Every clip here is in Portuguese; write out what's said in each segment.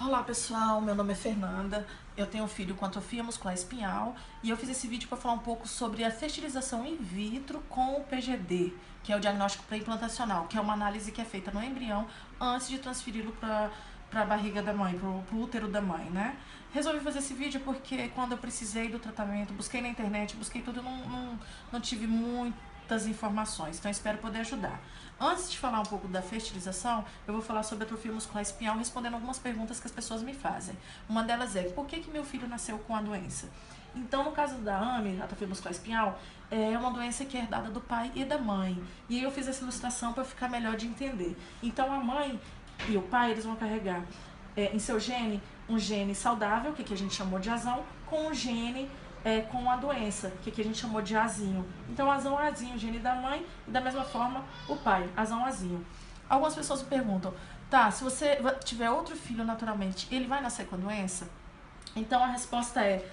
Olá pessoal, meu nome é Fernanda, eu tenho um filho com atrofia muscular espinhal e eu fiz esse vídeo para falar um pouco sobre a fertilização in vitro com o PGD, que é o diagnóstico pré-implantacional, que é uma análise que é feita no embrião antes de transferi-lo para a barriga da mãe, para o útero da mãe, né? Resolvi fazer esse vídeo porque quando eu precisei do tratamento, busquei na internet, busquei tudo, não tive muitas informações, então espero poder ajudar. Antes de falar um pouco da fertilização, eu vou falar sobre atrofia muscular espinhal, respondendo algumas perguntas que as pessoas me fazem. Uma delas é, por que meu filho nasceu com a doença? Então, no caso da AME, atrofia muscular espinhal, é uma doença que é herdada do pai e da mãe. E aí eu fiz essa ilustração para ficar melhor de entender. Então, a mãe e o pai, eles vão carregar em seu gene um gene saudável, que a gente chamou de azão, com um gene com a doença, que a gente chamou de azinho. Então, azão, azinho, o gene da mãe, e da mesma forma o pai, azão, azinho. Algumas pessoas me perguntam, tá, se você tiver outro filho naturalmente, ele vai nascer com a doença? Então, a resposta é,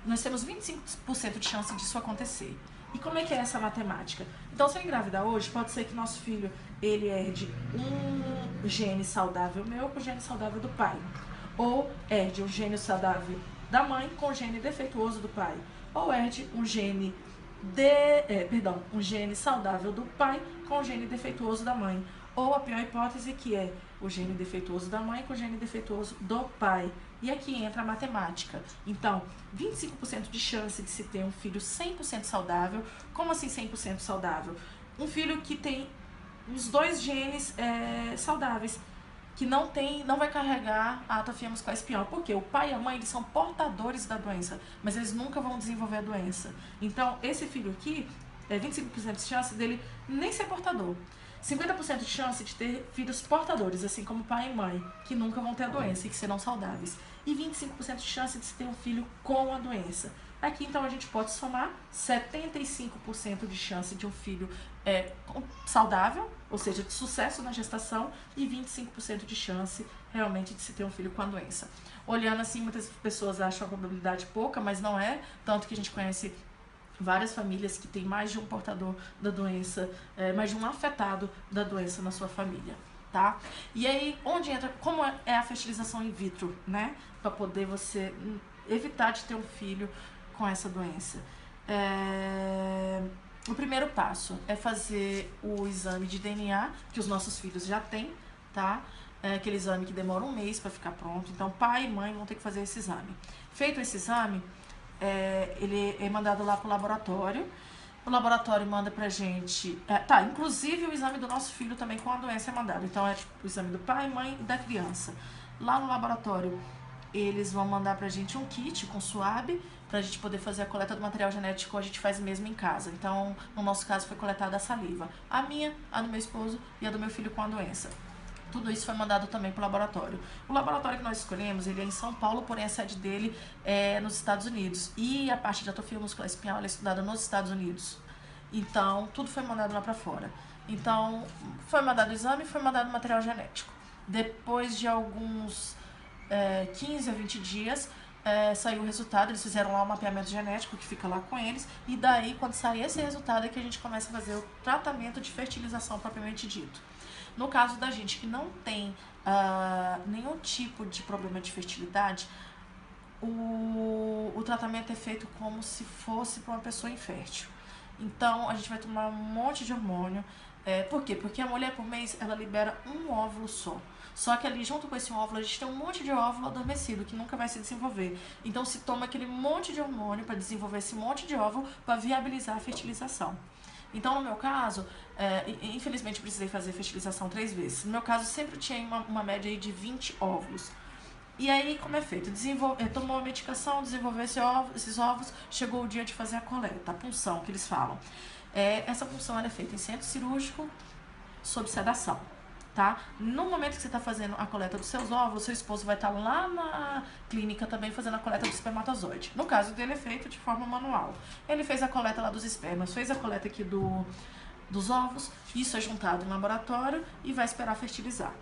nós temos 25% de chance disso acontecer. E como é que é essa matemática? Então, se eu engravidar hoje, pode ser que nosso filho, ele herde um gene saudável meu com o gene saudável do pai. Ou herde um gene saudável da mãe com o gene defeituoso do pai. Ou herde um gene um gene saudável do pai com o gene defeituoso da mãe. Ou a pior hipótese, que é o gene defeituoso da mãe com o gene defeituoso do pai. E aqui entra a matemática. Então, 25% de chance de se ter um filho 100% saudável. Como assim 100% saudável? Um filho que tem os dois genes saudáveis, que não vai carregar a atrofia muscular espinhal. Porque o pai e a mãe, eles são portadores da doença, mas eles nunca vão desenvolver a doença. Então, esse filho aqui, 25% de chance dele nem ser portador. 50% de chance de ter filhos portadores, assim como pai e mãe, que nunca vão ter a doença e que serão saudáveis. E 25% de chance de se ter um filho com a doença. Aqui, então, a gente pode somar 75% de chance de um filho saudável, ou seja, de sucesso na gestação, e 25% de chance realmente de se ter um filho com a doença. Olhando assim, muitas pessoas acham a probabilidade pouca, mas não é, tanto que a gente conhece várias famílias que tem mais de um portador da doença, mais de um afetado da doença na sua família, tá? E aí, onde entra, como é a fertilização in vitro, né? Para poder você evitar de ter um filho com essa doença. O primeiro passo é fazer o exame de DNA, que os nossos filhos já têm, tá? Aquele exame que demora um mês para ficar pronto. Então, pai e mãe vão ter que fazer esse exame. Feito esse exame, ele é mandado lá pro laboratório. O laboratório manda pra gente... inclusive o exame do nosso filho também com a doença é mandado. Então, tipo, o exame do pai, mãe e da criança. Lá no laboratório, eles vão mandar pra gente um kit com suave, pra gente poder fazer a coleta do material genético, a gente faz mesmo em casa. Então, no nosso caso, foi coletada a saliva. A minha, a do meu esposo e a do meu filho com a doença. Tudo isso foi mandado também para o laboratório. O laboratório que nós escolhemos, ele é em São Paulo, porém a sede dele é nos Estados Unidos. E a parte de atrofia muscular espinhal é estudada nos Estados Unidos. Então, tudo foi mandado lá para fora. Então, foi mandado o exame e foi mandado o material genético. Depois de alguns 15 a 20 dias, saiu o resultado. Eles fizeram lá um mapeamento genético que fica lá com eles. E daí, quando sair esse resultado, é que a gente começa a fazer o tratamento de fertilização propriamente dito. No caso da gente que não tem nenhum tipo de problema de fertilidade, o tratamento é feito como se fosse para uma pessoa infértil. Então, a gente vai tomar um monte de hormônio. Por quê? Porque a mulher, por mês, ela libera um óvulo só. Só que ali, junto com esse óvulo, a gente tem um monte de óvulo adormecido, que nunca vai se desenvolver. Então, se toma aquele monte de hormônio para desenvolver esse monte de óvulo para viabilizar a fertilização. Então, no meu caso, infelizmente precisei fazer fertilização 3 vezes. No meu caso, sempre tinha uma média aí de 20 óvulos. E aí, como é feito? Tomou a medicação, desenvolveu esses óvulos, chegou o dia de fazer a coleta, a punção, que eles falam. Essa punção ela é feita em centro cirúrgico, sob sedação. Tá? No momento que você está fazendo a coleta dos seus óvulos, seu esposo vai estar lá na clínica também fazendo a coleta do espermatozoide. No caso dele é feito de forma manual. Ele fez a coleta lá dos espermas, fez a coleta aqui dos ovos, isso é juntado em laboratório e vai esperar fertilizar.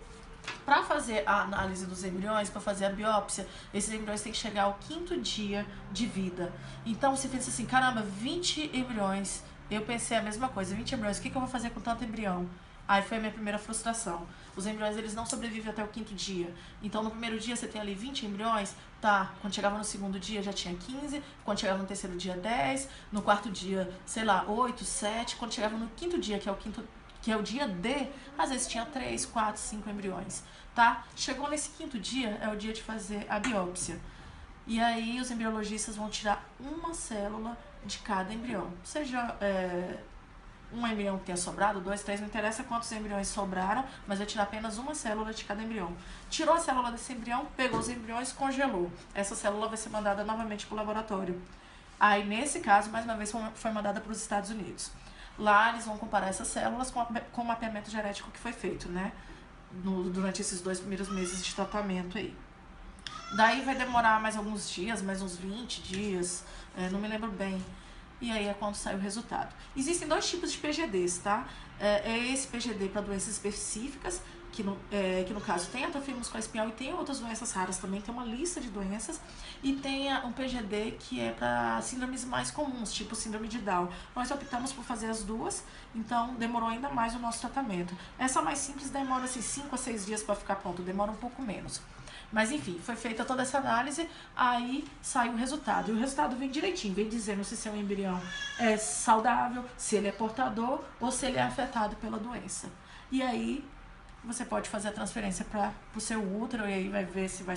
Para fazer a análise dos embriões, para fazer a biópsia, esses embriões têm que chegar ao 5º dia de vida. Então você pensa assim, caramba, 20 embriões, eu pensei a mesma coisa, 20 embriões, o que eu vou fazer com tanto embrião? Aí foi a minha primeira frustração. Os embriões, eles não sobrevivem até o 5º dia. Então, no primeiro dia, você tem ali 20 embriões, tá? Quando chegava no segundo dia, já tinha 15. Quando chegava no terceiro dia, 10. No quarto dia, sei lá, 8, 7. Quando chegava no 5º dia, que é o dia D, às vezes tinha 3, 4, 5 embriões, tá? Chegou nesse 5º dia, é o dia de fazer a biópsia. E aí, os embriologistas vão tirar uma célula de cada embrião. Seja um embrião que tenha sobrado, 2, 3, não interessa quantos embriões sobraram, mas vai tirar apenas uma célula de cada embrião. Tirou a célula desse embrião, pegou os embriões, congelou. Essa célula vai ser mandada novamente para o laboratório. Aí, nesse caso, mais uma vez, foi mandada para os Estados Unidos. Lá, eles vão comparar essas células com o mapeamento genético que foi feito, né? Durante esses 2 primeiros meses de tratamento aí. Daí vai demorar mais alguns dias, mais uns 20 dias, não me lembro bem. E aí é quando sai o resultado. Existem 2 tipos de PGDs, tá? Esse PGD para doenças específicas, que no caso tem atrofia muscular espinhal e tem outras doenças raras também, tem uma lista de doenças. E tem um PGD que é para síndromes mais comuns, tipo síndrome de Down. Nós optamos por fazer as duas, então demorou ainda mais o nosso tratamento. Essa mais simples demora assim, 5 a 6 dias para ficar pronto, demora um pouco menos. Mas enfim, foi feita toda essa análise, aí saiu o resultado. E o resultado vem direitinho, vem dizendo se seu embrião é saudável, se ele é portador ou se ele é afetado pela doença. E aí você pode fazer a transferência para o seu útero e aí vai ver se vai